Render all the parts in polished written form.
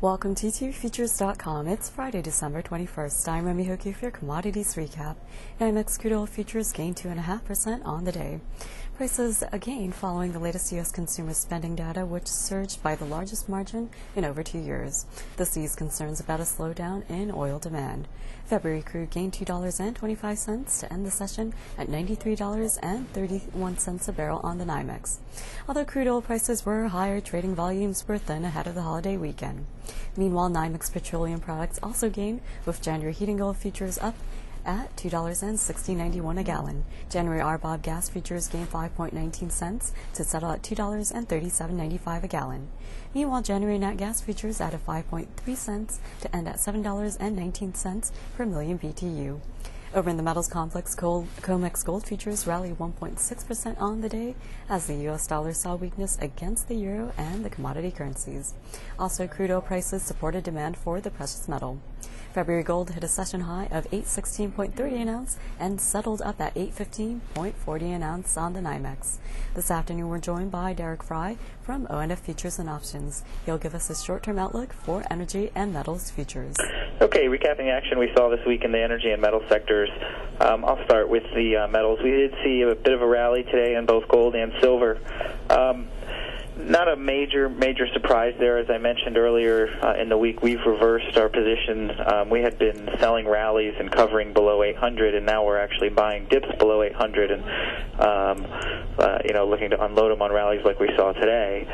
Welcome to TVFutures.com. It's Friday, December 21st. I'm Remy Hoki for your commodities recap. NYMEX crude oil futures gained 2.5% on the day. Prices again following the latest U.S. consumer spending data, which surged by the largest margin in over 2 years. This eased concerns about a slowdown in oil demand. February crude gained $2.25 to end the session at $93.31 a barrel on the NYMEX. Although crude oil prices were higher, trading volumes were thin ahead of the holiday weekend. Meanwhile, NYMEX petroleum products also gained, with January heating oil futures up at $2.6091 a gallon. January RBOB gas futures gained 5.19 cents to settle at $2.3795 a gallon. Meanwhile, January nat gas futures added 5.3 cents to end at $7.19 per million BTU. Over in the metals complex, COMEX gold futures rallied 1.6% on the day as the U.S. dollar saw weakness against the euro and the commodity currencies. Also, crude oil prices supported demand for the precious metal. February gold hit a session high of $816.30 an ounce and settled up at $815.40 an ounce on the NYMEX. This afternoon, we're joined by Derek Fry from ONF Futures and Options. He'll give us a short-term outlook for energy and metals futures. Okay, recapping action we saw this week in the energy and metal sectors. I'll start with the metals. We did see a bit of a rally today in both gold and silver. Not a major surprise there. As I mentioned earlier in the week, we've reversed our position. We had been selling rallies and covering below 800, and now we're actually buying dips below 800 and looking to unload them on rallies like we saw today.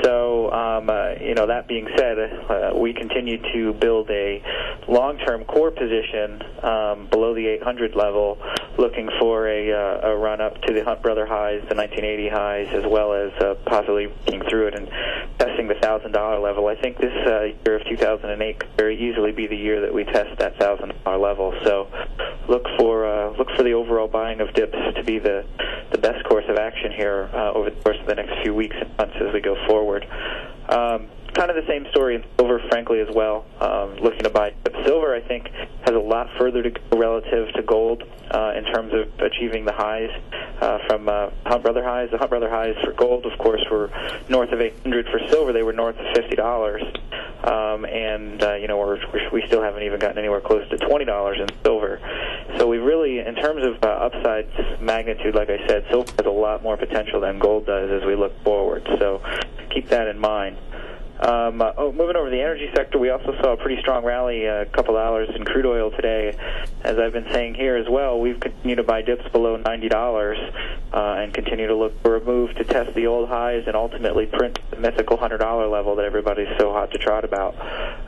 So that being said, we continue to build a long-term core position below the 800 level, looking for a run up to the Hunt Brother highs, the 1980 highs, as well as possibly through it and testing the $1,000 level. I think this year of 2008 could very easily be the year that we test that $1,000 level. So look for the overall buying of dips to be the best course of action here over the course of the next few weeks and months as we go forward. Kind of the same story in silver, frankly, as well. Looking to buy dips. Silver, I think, has a lot further to go relative to gold in terms of achieving the highs from Hunt Brother highs. The Hunt Brother highs for gold, of course, were north of 800. For silver, they were north of $50. We still haven't even gotten anywhere close to $20 in silver. So we really, in terms of upside magnitude, like I said, silver has a lot more potential than gold does as we look forward. So keep that in mind. Moving over to the energy sector, we also saw a pretty strong rally, a couple hours in crude oil today. As I've been saying here as well, we've continued to buy dips below $90 and continue to look for a move to test the old highs and ultimately print the mythical $100 level that everybody's so hot to trot about.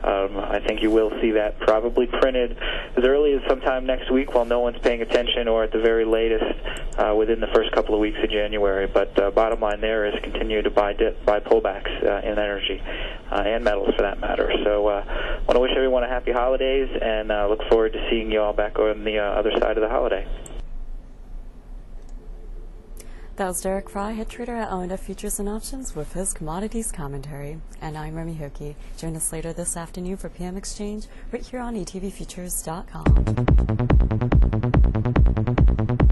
I think you will see that probably printed as early as sometime next week while no one's paying attention, or at the very latest within the first couple of weeks of January. But bottom line there is continue to buy pullbacks in energy. And metals for that matter. So want to wish everyone a happy holidays and look forward to seeing you all back on the other side of the holiday. That was Derek Fry, head trader at ONF Futures and Options, with his commodities commentary. And I'm Remy Hoki. Join us later this afternoon for PM Exchange right here on eTVFutures.com.